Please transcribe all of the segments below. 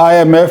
IMF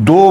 2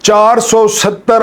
470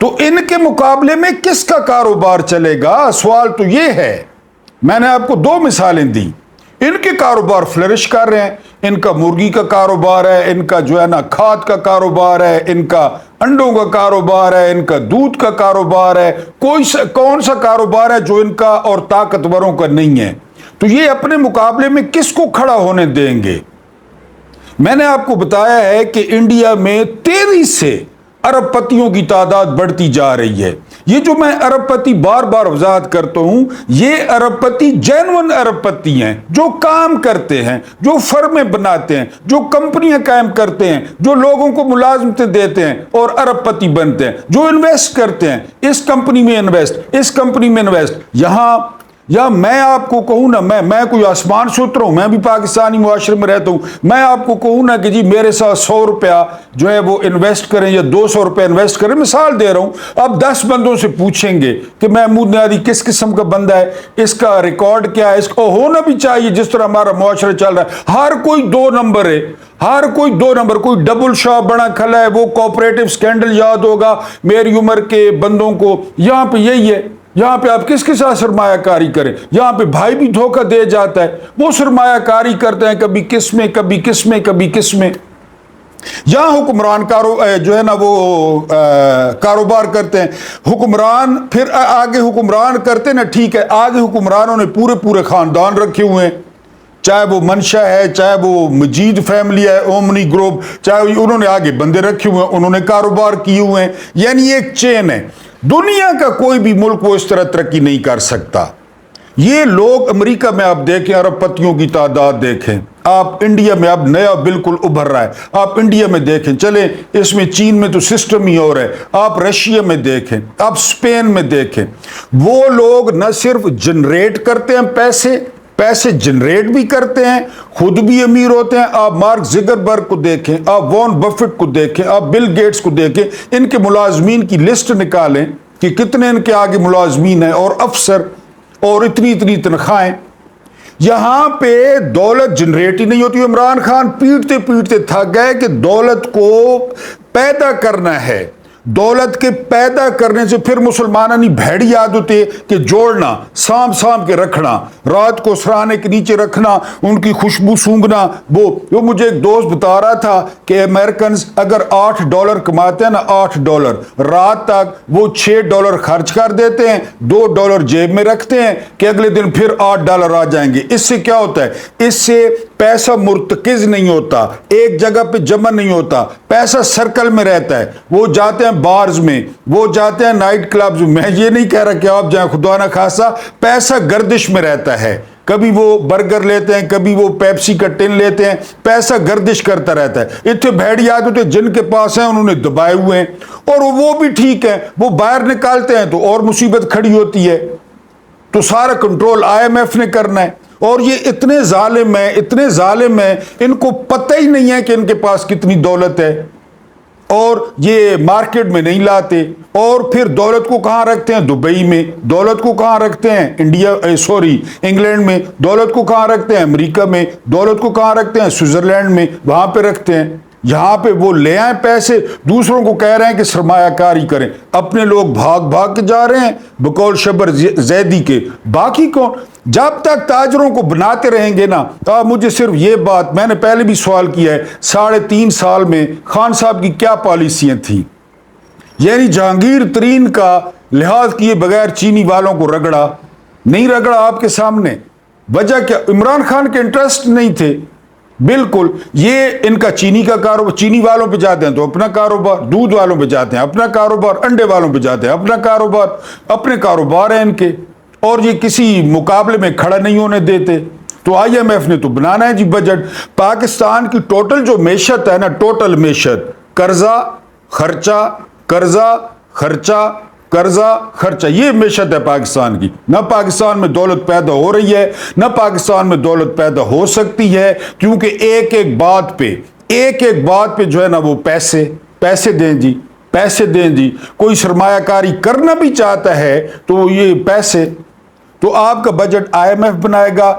تو ان کے مقابلے میں کس کا کاروبار چلے گا؟ سوال تو یہ ہے. میں نے آپ کو 2 مثالیں دی. ان کے کاروبار فلرش کر رہے ہیں. ان کا مرغی کا کاروبار ہے, ان کا جو ہے نا کھاد کا کاروبار ہے, ان کا انڈوں کا کاروبار ہے, ان کا دودھ کا کاروبار ہے. کون سا کاروبار ہے جو ان کا اور طاقتوروں کا نہیں ہے؟ تو یہ اپنے مقابلے میں کس کو کھڑا ہونے دیں گے؟ میں نے آپ کو بتایا ہے کہ انڈیا میں تیزی سے ارب پتیوں کی تعداد بڑھتی جا رہی ہے. یہ جو میں ارب پتی بار بار وضاحت کرتا ہوں, یہ ارب پتی جینون ارب پتی ہیں, جو کام کرتے ہیں, جو فرمیں بناتے ہیں, جو کمپنیاں قائم کرتے ہیں, جو لوگوں کو ملازمتیں دیتے ہیں اور ارب پتی بنتے ہیں, جو انویسٹ کرتے ہیں. اس کمپنی میں انویسٹ, اس کمپنی میں انویسٹ. یہاں یا میں آپ کو کہوں نا, میں کوئی آسمان سے اترا ہوں, میں بھی پاکستانی معاشرے میں رہتا ہوں, میں آپ کو کہوں نا کہ جی میرے ساتھ 100 روپیہ جو ہے وہ انویسٹ کریں یا 200 روپیہ انویسٹ کریں, مثال دے رہا ہوں. اب 10 بندوں سے پوچھیں گے کہ محمود نیازی کس قسم کا بندہ ہے, اس کا ریکارڈ کیا ہے, اس کو ہونا بھی چاہیے جس طرح ہمارا معاشرہ چل رہا ہے. ہر کوئی 2 نمبر ہے, ہر کوئی 2 نمبر. کوئی ڈبل شاپ بڑا کھلا ہے, وہ کوآپریٹو سکینڈل یاد ہوگا میری عمر کے بندوں کو. یہاں پہ یہی ہے. یہاں پہ آپ کس کے ساتھ سرمایہ کاری کریں؟ یہاں پہ بھائی بھی دھوکہ دے جاتا ہے. وہ سرمایہ کاری کرتے ہیں کبھی کس میں, کبھی کس میں, کبھی کس میں. یہاں حکمران جو ہے نا وہ کاروبار کرتے ہیں. حکمران پھر آگے حکمران کرتے نا, ٹھیک ہے, آگے حکمرانوں نے پورے خاندان رکھے ہوئے ہیں, چاہے وہ منشا ہے, چاہے وہ مجید فیملی ہے, اومنی گروپ, چاہے انہوں نے آگے بندے رکھے ہوئے ہیں, انہوں نے کاروبار کیے ہوئے ہیں. یعنی ایک چین ہے. دنیا کا کوئی بھی ملک وہ اس طرح ترقی نہیں کر سکتا. یہ لوگ امریکہ میں آپ دیکھیں, ارب پتیوں کی تعداد دیکھیں. آپ انڈیا میں اب نیا بالکل ابھر رہا ہے, آپ انڈیا میں دیکھیں. چلیں اس میں چین میں تو سسٹم ہی اور ہے, آپ رشیا میں دیکھیں, آپ اسپین میں دیکھیں. وہ لوگ نہ صرف جنریٹ کرتے ہیں پیسے جنریٹ بھی کرتے ہیں, خود بھی امیر ہوتے ہیں. آپ مارک زکربرگ کو دیکھیں, آپ وارن بفٹ کو دیکھیں, آپ بل گیٹس کو دیکھیں. ان کے ملازمین کی لسٹ نکالیں کہ کتنے ان کے آگے ملازمین ہیں اور افسر, اور اتنی تنخواہیں. یہاں پہ دولت جنریٹ ہی نہیں ہوتی. عمران خان پیٹتے تھک گئے کہ دولت کو پیدا کرنا ہے. دولت کے پیدا کرنے سے پھر مسلمانانی بھیڑی عادت ہے کہ جوڑنا, سانپ کے رکھنا, رات کو سرانے کے نیچے رکھنا, ان کی خوشبو سونگھنا. وہ مجھے ایک دوست بتا رہا تھا کہ امریکنز اگر $8 کماتے ہیں نا, $8, رات تک وہ $6 خرچ کر دیتے ہیں, $2 جیب میں رکھتے ہیں کہ اگلے دن پھر $8 آ جائیں گے. اس سے کیا ہوتا ہے؟ اس سے پیسہ مرتکز نہیں ہوتا, ایک جگہ پہ جمع نہیں ہوتا, پیسہ سرکل میں رہتا ہے. وہ جاتے ہیں بارز میں, وہ جاتے ہیں نائٹ کلبز میں. میں یہ نہیں کہہ رہا کہ آپ جائیں, خدا نہ خاصا, پیسہ گردش میں رہتا ہے. کبھی وہ برگر لیتے ہیں, کبھی وہ پیپسی کا ٹن لیتے ہیں, پیسہ گردش کرتا رہتا ہے. اتنے بھیڑی عادت جن کے پاس ہیں انہوں نے دبائے ہوئے ہیں, اور وہ بھی ٹھیک ہے, وہ باہر نکالتے ہیں تو اور مصیبت کھڑی ہوتی ہے. تو سارا کنٹرول IMF نے کرنا ہے. اور یہ اتنے ظالم ہیں, ان کو پتہ ہی نہیں ہے کہ ان کے پاس کتنی دولت ہے, اور یہ مارکیٹ میں نہیں لاتے. اور پھر دولت کو کہاں رکھتے ہیں؟ دبئی میں. دولت کو کہاں رکھتے ہیں؟ انگلینڈ میں. دولت کو کہاں رکھتے ہیں؟ امریکہ میں. دولت کو کہاں رکھتے ہیں؟ سوئٹزرلینڈ میں. وہاں پہ رکھتے ہیں. یہاں پہ وہ لے آئیں پیسے, دوسروں کو کہہ رہے ہیں کہ سرمایہ کاری کریں. اپنے لوگ بھاگ کے جا رہے ہیں بقول شبر زیدی کے. باقی کون؟ جب تک تاجروں کو بناتے رہیں گے نا. مجھے صرف یہ بات, میں نے پہلے بھی سوال کیا ہے, 3.5 سال میں خان صاحب کی کیا پالیسیاں تھیں؟ یعنی جہانگیر ترین کا لحاظ کیے بغیر چینی والوں کو نہیں رگڑا آپ کے سامنے. وجہ کیا؟ عمران خان کے انٹرسٹ نہیں تھے بالکل. یہ ان کا چینی کا کاروبار, چینی والوں پہ جاتے ہیں تو اپنا کاروبار, دودھ والوں پہ جاتے ہیں اپنا کاروبار, انڈے والوں پہ جاتے ہیں اپنا کاروبار. اپنے کاروبار ہیں ان کے, اور یہ کسی مقابلے میں کھڑا نہیں ہونے دیتے. تو IMF نے تو بنانا ہے جی بجٹ. پاکستان کی ٹوٹل جو معیشت ہے نا, ٹوٹل معیشت, قرضہ خرچہ, یہ معیشت ہے پاکستان کی. نہ پاکستان میں دولت پیدا ہو رہی ہے, نہ پاکستان میں دولت پیدا ہو سکتی ہے, کیونکہ ایک بات پہ جو ہے نا وہ پیسے دیں جی. کوئی سرمایہ کاری کرنا بھی چاہتا ہے تو یہ پیسے. تو آپ کا بجٹ IMF بنائے گا,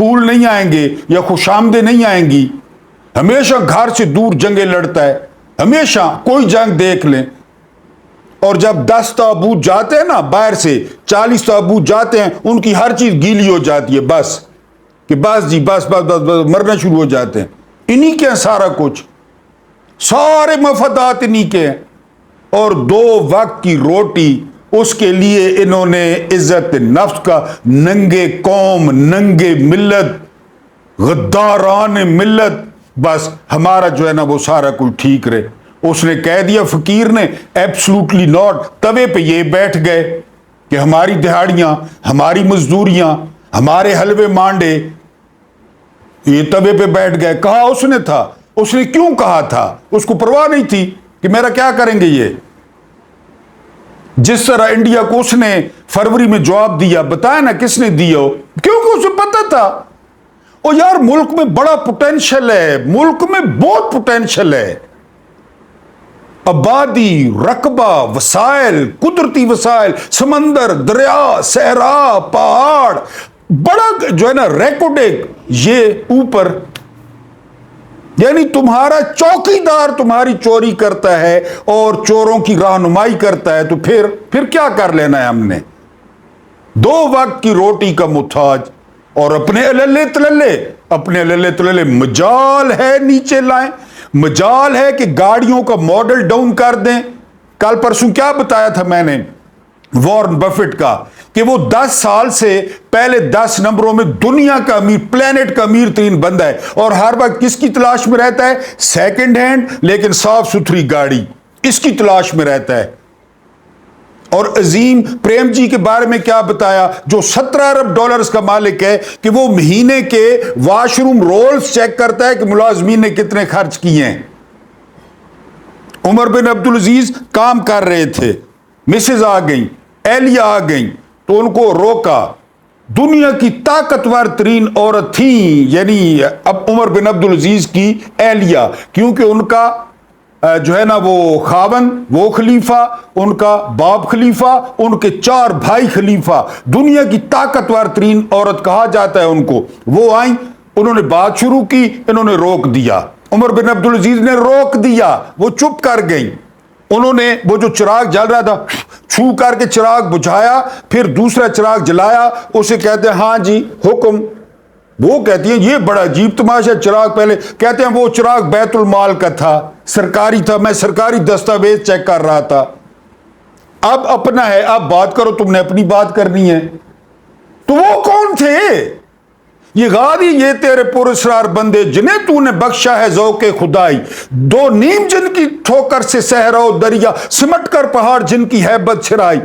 پھول نہیں آئیں گے یا خوش آمدیں نہیں آئیں گی. ہمیشہ گھر سے دور جنگیں لڑتا ہے, ہمیشہ کوئی جنگ دیکھ لیں. اور جب 10 تابوت جاتے ہیں نا باہر سے, 40 تابوت جاتے ہیں, ان کی ہر چیز گیلی ہو جاتی ہے, بس کہ بس جی بس بس بس, بس مرنا شروع ہو جاتے ہیں. انہی کے ہیں سارا کچھ, سارے مفادات انہی کے ہیں. اور 2 وقت کی روٹی, اس کے لیے انہوں نے عزت نفس کا, ننگے قوم, ننگے ملت, غداران ملت, بس ہمارا جو ہے نا وہ سارا کچھ ٹھیک رہے. اس نے کہہ دیا فقیر نے, ایبسلوٹلی ناٹ. توے پہ یہ بیٹھ گئے کہ ہماری دہاڑیاں, ہماری مزدوریاں, ہمارے حلوے مانڈے, یہ توے پہ بیٹھ گئے. کہا اس نے تھا, اس نے کیوں کہا تھا؟ اس کو پرواہ نہیں تھی کہ میرا کیا کریں گے یہ. جس طرح انڈیا کو اس نے فروری میں جواب دیا, بتایا نا کس نے دیا ہو, کیونکہ اسے پتا تھا او یار ملک میں بڑا پوٹینشل ہے, ملک میں بہت پوٹینشل ہے, آبادی, رقبہ, وسائل, قدرتی وسائل, سمندر, دریا, صحرا, پہاڑ, بڑا جو ہے نا ریکارڈ یہ اوپر. یعنی تمہارا چوکیدار تمہاری چوری کرتا ہے اور چوروں کی رہنمائی کرتا ہے, تو پھر کیا کر لینا ہے ہم نے. 2 وقت کی روٹی کا محتاج, اور اپنے اللے تللے مجال ہے نیچے لائیں, مجال ہے کہ گاڑیوں کا ماڈل ڈاؤن کر دیں. کل پرسوں کیا بتایا تھا میں نے وارن بفٹ کا, کہ وہ 10 سال سے پہلے 10 نمبروں میں دنیا کا امیر, پلانٹ کا امیر ترین بندہ ہے, اور ہر وقت کس کی تلاش میں رہتا ہے؟ سیکنڈ ہینڈ لیکن صاف ستھری گاڑی, اس کی تلاش میں رہتا ہے. اور عظیم پریم جی کے بارے میں کیا بتایا, جو 17 ارب ڈالرز کا مالک ہے, کہ وہ مہینے کے واش روم رولز چیک کرتا ہے کہ ملازمین نے کتنے خرچ کیے ہیں. عمر بن عبدالعزیز کام کر رہے تھے, مسز آ گئیں, اہلیہ آ گئیں, تو ان کو روکا. دنیا کی طاقتور ترین عورت تھیں یعنی اب عمر بن عبدالعزیز کی اہلیہ, کیونکہ ان کا جو ہے نا وہ خاون وہ خلیفہ, ان کا باپ خلیفہ, ان کے 4 بھائی خلیفہ, دنیا کی طاقتور ترین عورت کہا جاتا ہے ان کو. وہ آئیں, انہوں نے بات شروع کی, انہوں نے روک دیا, عمر بن عبدالعزیز نے روک دیا, وہ چپ کر گئیں. انہوں نے وہ جو چراغ جل رہا تھا چھو کر کے چراغ بجھایا, پھر دوسرا چراغ جلایا, اسے کہتے ہیں ہاں جی حکم. وہ کہتی ہیں یہ بڑا عجیب تماشا, چراغ پہلے کہتے ہیں وہ چراغ بیت المال کا تھا, سرکاری تھا, میں سرکاری دستاویز چیک کر رہا تھا. اب اپنا ہے, اب بات کرو, تم نے اپنی بات کرنی ہے. تو وہ کون تھے؟ یہ غادی, یہ تیرے پراسرار بندے جنہیں تو نے بخشا ہے ذوق خدائی, 2 نیم جن کی ٹھوکر سے صحرا و دریا, سمٹ کر پہاڑ جن کی ہیبت چھرائی.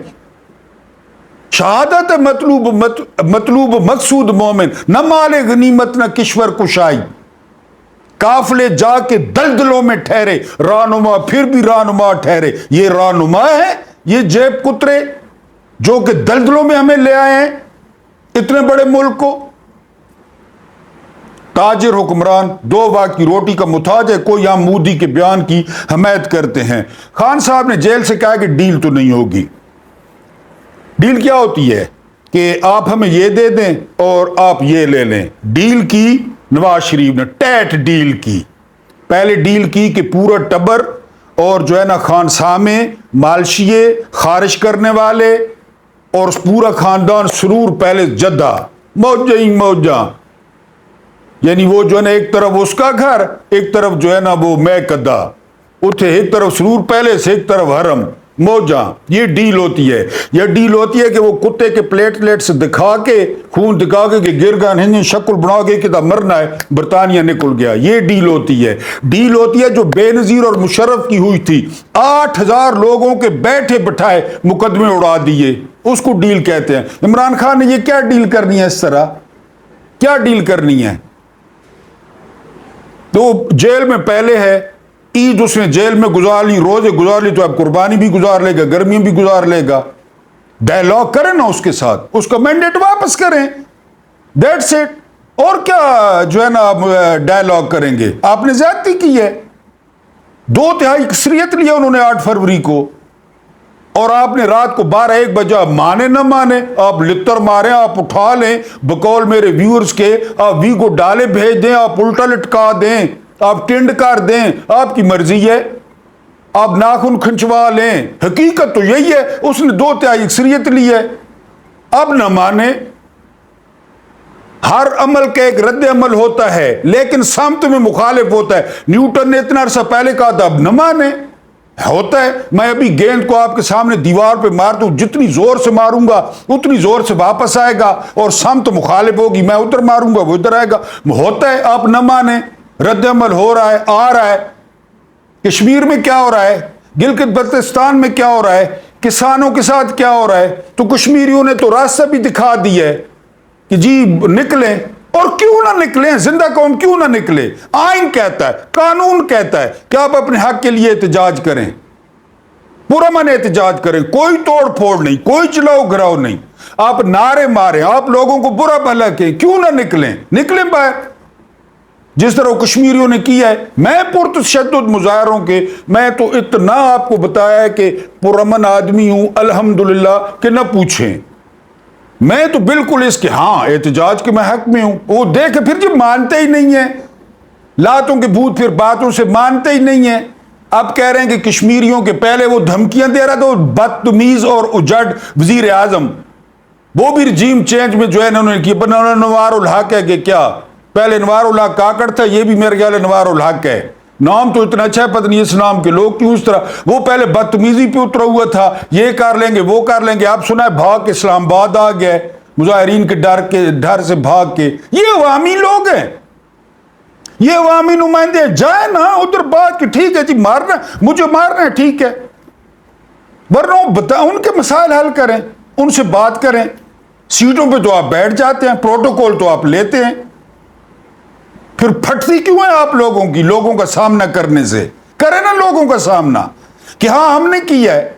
شہادت مطلوب مقصود مومن, نہ مال غنیمت نہ کشور کشائی. قافلے جا کے دلدلوں میں ٹھہرے, رہنما پھر بھی رہنما ٹھہرے. یہ رہنما ہے, یہ جیب کترے جو کہ دلدلوں میں ہمیں لے آئے ہیں اتنے بڑے ملک کو. تاجر حکمران 2 وقت کی روٹی کا محتاج ہے. کوئی ہم مودی کے بیان کی حمایت کرتے ہیں. خان صاحب نے جیل سے کہا کہ ڈیل تو نہیں ہوگی. ڈیل کیا ہوتی ہے کہ آپ ہمیں یہ دے دیں اور آپ یہ لے لیں. ڈیل کی نواز شریف نے, ٹیٹ ڈیل کی. پہلے ڈیل کی کہ پورا ٹبر اور جو ہے نا خانسامے, مالشیے, خارج کرنے والے اور پورا خاندان سرور پیلس جدہ, موجہ ہی موجہ. یعنی وہ جو ہے نا ایک طرف اس کا گھر, ایک طرف جو ہے نا وہ میں کدا, اتھے ایک طرف سرور پیلس, ایک طرف حرم, موجہ. یہ ڈیل ہوتی ہے. یہ ڈیل ہوتی ہے کہ وہ کتے کے پلیٹلیٹس دکھا کے, خون دکھا کے کہ گر گئے ہندی شکل بنا کے کہ مرنا ہے, برطانیہ نکل گیا. یہ ڈیل ہوتی ہے. ڈیل ہوتی ہے جو بے نظیر اور مشرف کی ہوئی تھی, 8000 لوگوں کے بیٹھے بٹھائے مقدمے اڑا دیے, اس کو ڈیل کہتے ہیں. عمران خان نے یہ کیا ڈیل کرنی ہے, اس طرح کیا ڈیل کرنی ہے؟ تو جیل میں پہلے ہے, عید اس نے جیل میں گزار لی, روزے گزار لی, تو اب قربانی بھی گزار لے گا, گرمی بھی گزار لے گا. ڈائلاگ کریں نا اس کے ساتھ, اس کا مینڈیٹ واپس کریں, دیٹس اٹ. اور کیا جو ہے نا ڈائلاگ کریں گے؟ آپ نے زیادتی کی ہے. 2/3 اکثریت لیا انہوں نے 8 فروری کو. اور آپ نے رات کو 12-1 بجے مانے نہ مانے آپ لتر ماریں، آپ اٹھا لیں بقول میرے ویورز کے، آپ وی کو ڈالے بھیج دیں، آپ الٹا لٹکا دیں، آپ ٹنڈ کر دیں، آپ کی مرضی ہے، آپ ناخن کھنچوا لیں، حقیقت تو یہی ہے اس نے 2/3 اکثریت لی ہے۔ اب نہ مانے، ہر عمل کا ایک رد عمل ہوتا ہے لیکن سمت میں مخالف ہوتا ہے۔ نیوٹن نے اتنا عرصہ پہلے کہا تھا، اب نہ مانے، ہوتا ہے۔ میں ابھی گیند کو آپ کے سامنے دیوار پہ مار دوں، جتنی زور سے ماروں گا اتنی زور سے واپس آئے گا، اور سمت مخالف ہوگی، میں ادھر ماروں گا وہ ادھر آئے گا، ہوتا ہے۔ آپ نہ مانیں، رد عمل ہو رہا ہے، آ رہا ہے۔ کشمیر میں کیا ہو رہا ہے، گلگت بلتستان میں کیا ہو رہا ہے، کسانوں کے ساتھ کیا ہو رہا ہے، تو کشمیریوں نے تو راستہ بھی دکھا دیا ہے کہ جی نکلیں، اور کیوں نہ نکلیں، زندہ قوم کیوں نہ نکلے۔ آئین کہتا ہے، قانون کہتا ہے کہ آپ اپنے حق کے لیے احتجاج کریں، پرامن احتجاج کریں، کوئی توڑ پھوڑ نہیں، کوئی چلاؤ گراؤ نہیں، آپ نعرے ماریں، آپ لوگوں کو برا بھلا کہیں، کیوں نہ نکلیں، نکلیں باہر جس طرح کشمیریوں نے کیا ہے۔ میں پرتشدد مظاہروں کے، میں تو اتنا آپ کو بتایا ہے کہ پرامن آدمی ہوں الحمدللہ کہ نہ پوچھیں، میں تو بالکل اس کے ہاں احتجاج کے میں حق میں ہوں۔ وہ دیکھ پھر جب مانتے ہی نہیں ہیں، لاتوں کے بھوت پھر باتوں سے مانتے ہی نہیں ہیں۔ اب کہہ رہے ہیں کہ کشمیریوں کے، پہلے وہ دھمکیاں دے رہا تھا وہ بدتمیز اور اجڑ وزیر اعظم، وہ بھی رجیم چینج میں جو ہے انہوں نے کی، نوار الحق ہے کہ کیا، پہلے نوار الحق کاکڑ تھا، یہ بھی میرے خیال ہے نوار الحق ہے، نام تو اتنا اچھا ہے، پتہ نہیں اس نام کے لوگ کیوں اس طرح، وہ پہلے بدتمیزی پہ اترا ہوا تھا، یہ کر لیں گے وہ کر لیں گے، آپ سنا ہے بھاگ کے اسلام آباد آ گیا مظاہرین کے ڈر سے بھاگ کے۔ یہ عوامی لوگ ہیں، یہ عوامی نمائندے، جائیں نا ادھر بات کی، ٹھیک ہے جی مارنا، مجھے مارنا ہے ٹھیک ہے، ورنہ ان کے مسائل حل کریں، ان سے بات کریں، سیٹوں پہ تو آپ بیٹھ جاتے ہیں، پروٹوکول تو آپ لیتے ہیں، پھر پھٹتی کیوں ہے آپ لوگوں کی، لوگوں کا سامنا کرنے سے؟ کریں نا لوگوں کا سامنا کہ ہاں ہم نے کیا ہے۔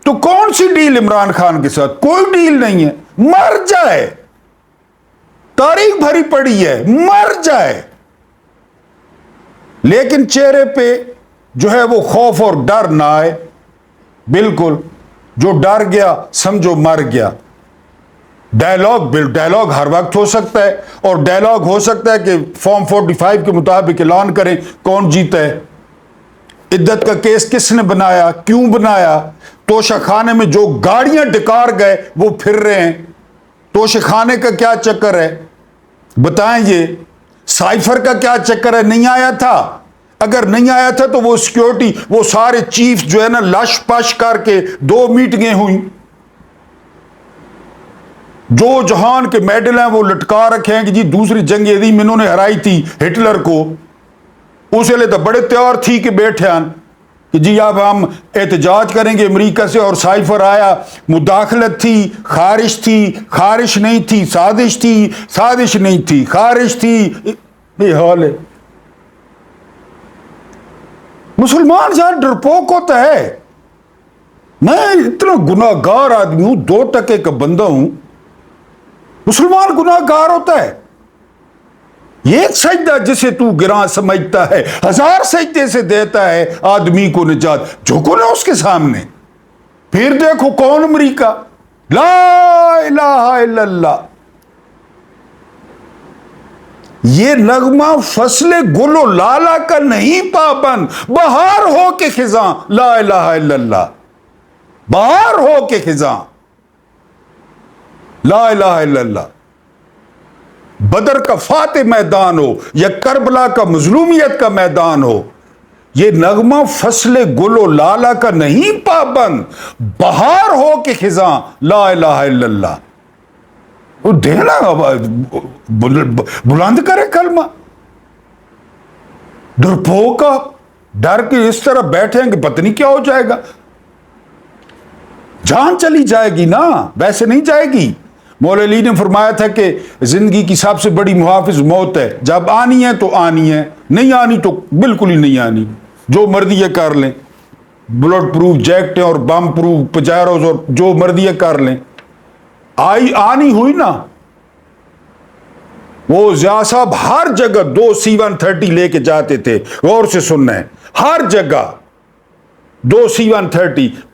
تو کون سی ڈیل عمران خان کے ساتھ؟ کوئی ڈیل نہیں ہے، مر جائے، تاریخ بھری پڑی ہے، مر جائے، لیکن چہرے پہ جو ہے وہ خوف اور ڈر نہ آئے۔ بالکل، جو ڈر گیا سمجھو مر گیا۔ ڈائلاگ ہر وقت ہو سکتا ہے، اور ڈائلاگ ہو سکتا ہے کہ فارم 45 کے مطابق اعلان کریں کون جیتا ہے۔ عدت کا کیس کس نے بنایا، کیوں بنایا؟ توشہ خانے میں جو گاڑیاں ڈکار گئے وہ پھر رہے ہیں، توشہ خانے کا کیا چکر ہے بتائیں؟ یہ سائفر کا کیا چکر ہے؟ نہیں آیا تھا؟ اگر نہیں آیا تھا تو وہ سیکیورٹی، وہ سارے چیف جو ہے نا لش پش کر کے 2 میٹنگیں ہوئیں، جو جہان کے میڈل ہیں وہ لٹکا رکھے ہیں کہ جی دوسری جنگ عظیم انہوں نے ہرائی تھی ہٹلر کو، اسے لے تو بڑے تیار تھی کہ بیٹھے ہیں کہ جی اب ہم احتجاج کریں گے امریکہ سے، اور سائفر آیا، مداخلت تھی، خارش تھی، خارش نہیں تھی، سازش تھی، سازش نہیں تھی، خارش تھی، یہ حال ہے۔ مسلمان زیادہ ڈرپوک ہوتا ہے، میں اتنا گناہ گار آدمی ہوں، 2 ٹکے کا بندہ ہوں، مسلمان گناہ گار ہوتا ہے۔ یہ ایک سجدہ جسے تو گراں سمجھتا ہے، 1000 سجدے سے دیتا ہے آدمی کو نجات، جھکو نا اس کے سامنے، پھر دیکھو کون امریکہ، لا الہ الا اللہ۔ یہ نغمہ فصل گل و لالا کا نہیں پابند، بہار ہو کے خزاں، لا الہ الا اللہ، بہار ہو کے خزاں، لا الہ الا اللہ۔ بدر کا فاتح میدان ہو یا کربلا کا مظلومیت کا میدان ہو، یہ نغمہ فصل گل و لالا کا نہیں پابند، بہار ہو کے خزاں، لا الہ الا اللہ۔ وہ دینا بلند کرے کلمہ، ڈرپوکا، ڈر کے اس طرح بیٹھیں کہ پتہ نہیں کیا ہو جائے گا، جان چلی جائے گی نا، ویسے نہیں جائے گی۔ مولا علی نے فرمایا تھا کہ زندگی کی سب سے بڑی محافظ موت ہے، جب آنی ہے تو آنی ہے، نہیں آنی تو بالکل ہی نہیں آنی، جو مرضی ہے کر لیں، بلٹ پروف جیکٹیں اور بم پروف پجیروز اور جو مرضی ہے کر لیں۔ آنی ہوئی نا، وہ ضیاء صاحب ہر جگہ 2 C-130 لے کے جاتے تھے، غور سے سننا ہے، ہر جگہ 2 C-130,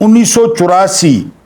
1984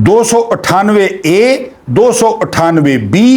298A 298B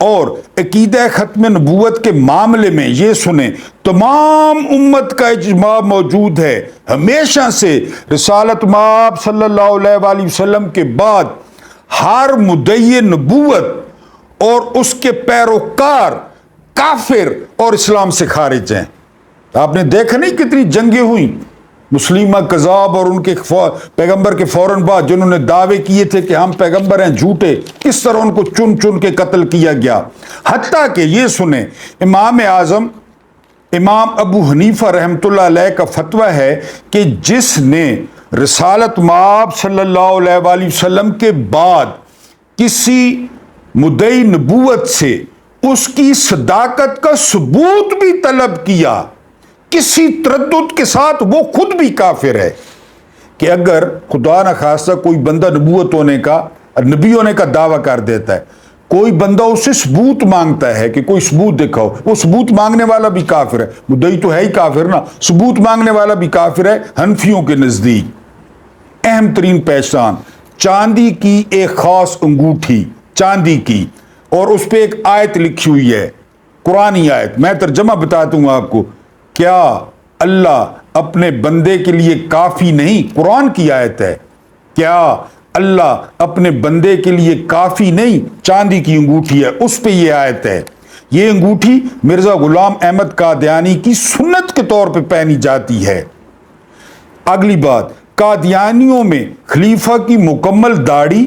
اور عقیدہ ختم نبوت کے معاملے میں یہ سنیں، تمام امت کا اجماع موجود ہے، ہمیشہ سے رسالت مآب صلی اللہ علیہ وآلہ وسلم کے بعد ہر مدعی نبوت اور اس کے پیروکار کافر اور اسلام سے خارج ہیں۔ آپ نے دیکھا نہیں کتنی جنگیں ہوئیں مسلمہ کذاب اور ان کے پیغمبر کے فوراً بعد جنہوں نے دعوے کیے تھے کہ ہم پیغمبر ہیں جھوٹے، کس طرح ان کو چن چن کے قتل کیا گیا۔ حتیٰ کہ یہ سنیں، امام اعظم امام ابو حنیفہ رحمۃ اللہ علیہ کا فتویٰ ہے کہ جس نے رسالت مآب صلی اللہ علیہ وآلہ وسلم کے بعد کسی مدعی نبوت سے اس کی صداقت کا ثبوت بھی طلب کیا کسی تردد کے ساتھ، وہ خود بھی کافر ہے۔ کہ اگر خدا نہ خواستہ کوئی بندہ نبوت ہونے کا، نبی ہونے کا دعویٰ کر دیتا ہے، کوئی بندہ اس سے ثبوت مانگتا ہے کہ کوئی ثبوت دکھاؤ، وہ ثبوت مانگنے والا بھی کافر ہے۔ مدعی تو ہے ہی کافر نا، ثبوت مانگنے والا بھی کافر ہے حنفیوں کے نزدیک۔ اہم ترین پہچان، چاندی کی ایک خاص انگوٹھی، چاندی کی، اور اس پہ ایک آیت لکھی ہوئی ہے، قرآنی آیت، میں ترجمہ بتاتا ہوں آپ کو۔ کیا اللہ اپنے بندے کے لیے کافی نہیں؟ قرآن کی آیت ہے، کیا اللہ اپنے بندے کے لیے کافی نہیں؟ چاندی کی انگوٹھی ہے، اس پہ یہ آیت ہے۔ یہ انگوٹھی مرزا غلام احمد قادیانی کی سنت کے طور پہ پہنی جاتی ہے۔ اگلی بات، قادیانیوں میں خلیفہ کی مکمل داڑھی،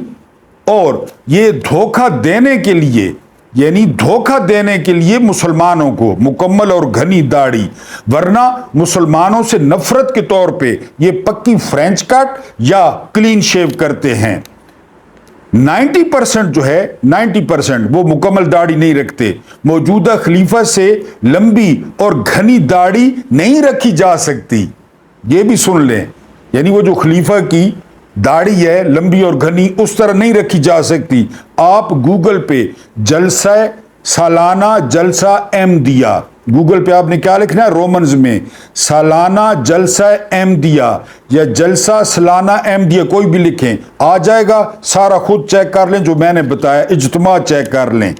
اور یہ دھوکہ دینے کے لیے، یعنی دھوکہ دینے کے لیے مسلمانوں کو مکمل اور گھنی داڑھی، ورنہ مسلمانوں سے نفرت کے طور پہ یہ پکی فرینچ کٹ یا کلین شیو کرتے ہیں۔ 90% جو ہے 90% وہ مکمل داڑھی نہیں رکھتے۔ موجودہ خلیفہ سے لمبی اور گھنی داڑھی نہیں رکھی جا سکتی، یہ بھی سن لیں، یعنی وہ جو خلیفہ کی داڑھی ہے لمبی اور گھنی، اس طرح نہیں رکھی جا سکتی۔ آپ گوگل پہ جلسہ سالانہ جلسہ احمدیہ، گوگل پہ آپ نے کیا لکھنا ہے رومنز میں، سالانہ جلسہ احمدیہ یا جلسہ سالانہ احمدیہ، کوئی بھی لکھیں آ جائے گا، سارا خود چیک کر لیں جو میں نے بتایا، اجتماع چیک کر لیں۔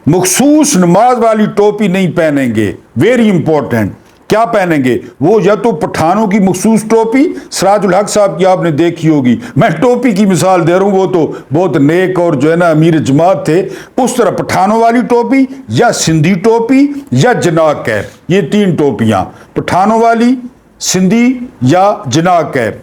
مخصوص نماز والی ٹوپی نہیں پہنیں گے، ویری امپورٹنٹ۔ کیا پہنیں گے؟ وہ یا تو پٹھانوں کی مخصوص ٹوپی، سراج الحق صاحب کی آپ نے دیکھی ہوگی، میں ٹوپی کی مثال دے رہا ہوں، وہ تو بہت نیک اور جو ہے نا امیر جماعت تھے، اس طرح پٹھانوں والی ٹوپی یا سندھی ٹوپی یا جناح کیپ، یہ تین ٹوپیاں، پٹھانوں والی، سندھی یا جناح کیپ۔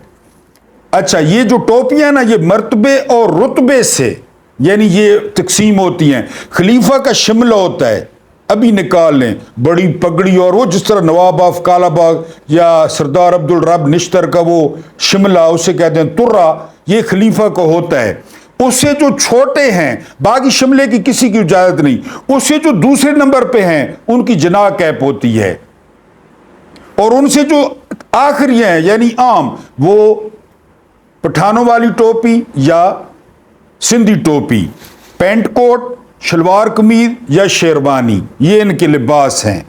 اچھا، یہ جو ٹوپیاں نا یہ مرتبے اور رتبے سے یعنی یہ تقسیم ہوتی ہیں۔ خلیفہ کا شملہ ہوتا ہے، ابھی نکال لیں، بڑی پگڑی، اور وہ جس طرح نواب آف کالا باغ یا سردار عبد الرب نشتر کا وہ شملہ، اسے کہتے ہیں ترا، یہ خلیفہ کو ہوتا ہے۔ اس سے جو چھوٹے ہیں، باقی شملے کی کسی کی اجازت نہیں، اس سے جو دوسرے نمبر پہ ہیں ان کی جناح کیپ ہوتی ہے، اور ان سے جو آخری ہیں یعنی عام، وہ پٹھانوں والی ٹوپی یا سندھی ٹوپی، پینٹ کوٹ، شلوار قمیض یا شیروانی، یہ ان کے لباس ہیں۔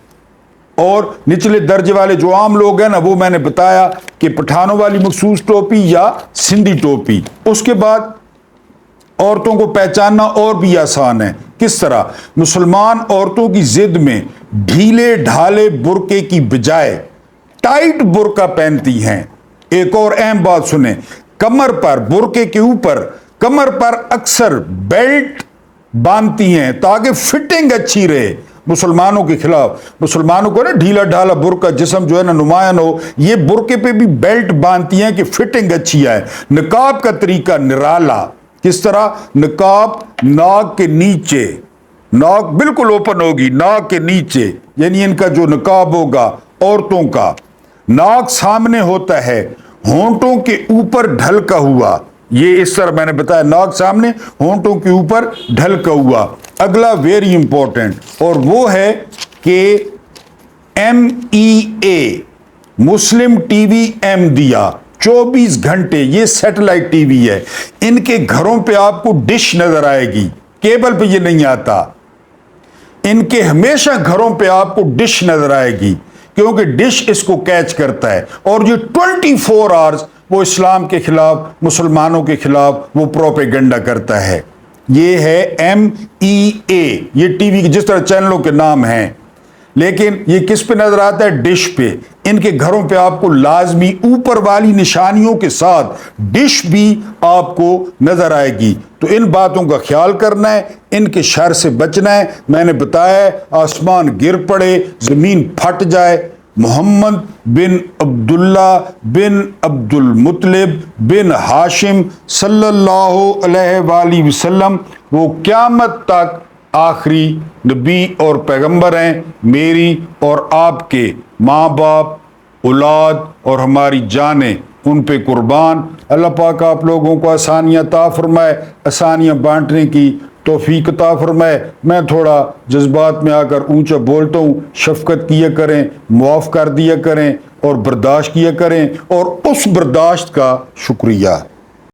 اور نچلے درجے والے جو عام لوگ ہیں نا، وہ میں نے بتایا کہ پٹھانوں والی مخصوص ٹوپی یا سندھی ٹوپی۔ اس کے بعد عورتوں کو پہچاننا اور بھی آسان ہے۔ کس طرح؟ مسلمان عورتوں کی ضد میں ڈھیلے ڈھالے برقعے کی بجائے ٹائٹ برقع پہنتی ہیں۔ ایک اور اہم بات سنیں، کمر پر، برقعے کے اوپر کمر پر اکثر بیلٹ باندھتی ہیں تاکہ فٹنگ اچھی رہے۔ مسلمانوں کے خلاف، مسلمانوں کو نا ڈھیلا ڈھالا برقع، جسم جو ہے نا نمایاں ہو، یہ برقعے پہ بھی بیلٹ باندھتی ہیں کہ فٹنگ اچھی آئے۔ نقاب کا طریقہ نرالا، کس طرح؟ نقاب ناک کے نیچے، ناک بالکل اوپن ہوگی، ناک کے نیچے، یعنی ان کا جو نقاب ہوگا عورتوں کا، ناک سامنے ہوتا ہے، ہونٹوں کے اوپر ڈھلکا ہوا، یہ اس طرح میں نے بتایا، ناک سامنے، ہونٹوں کے اوپر ڈھلکا ہوا۔ اگلا ویری امپورٹنٹ، اور وہ ہے کہ MEA مسلم ٹی وی احمدیہ 24 گھنٹے، یہ سیٹلائٹ ٹی وی ہے، ان کے گھروں پہ آپ کو ڈش نظر آئے گی، کیبل پہ یہ نہیں آتا، ان کے ہمیشہ گھروں پہ آپ کو ڈش نظر آئے گی، کیونکہ ڈش اس کو کیچ کرتا ہے، اور یہ 24 آورز وہ اسلام کے خلاف، مسلمانوں کے خلاف وہ پروپیگنڈا کرتا ہے۔ یہ ہے MEA، یہ ٹی وی کے جس طرح چینلوں کے نام ہیں، لیکن یہ کس پہ نظر آتا ہے؟ ڈش پہ۔ ان کے گھروں پہ آپ کو لازمی اوپر والی نشانیوں کے ساتھ ڈش بھی آپ کو نظر آئے گی۔ تو ان باتوں کا خیال کرنا ہے، ان کے شر سے بچنا ہے۔ میں نے بتایا ہے آسمان گر پڑے، زمین پھٹ جائے، محمد بن عبداللہ بن عبد المطلب بن ہاشم صلی اللہ علیہ وآلہ وسلم وہ قیامت تک آخری نبی اور پیغمبر ہیں۔ میری اور آپ کے ماں باپ، اولاد اور ہماری جانیں ان پہ قربان۔ اللہ پاک آپ لوگوں کو آسانیاں عطا فرمائے، آسانیاں بانٹنے کی توفیق عطا فرمائے۔ میں تھوڑا جذبات میں آ کر اونچا بولتا ہوں، شفقت کیا کریں، معاف کر دیا کریں اور برداشت کیا کریں، اور اس برداشت کا شکریہ۔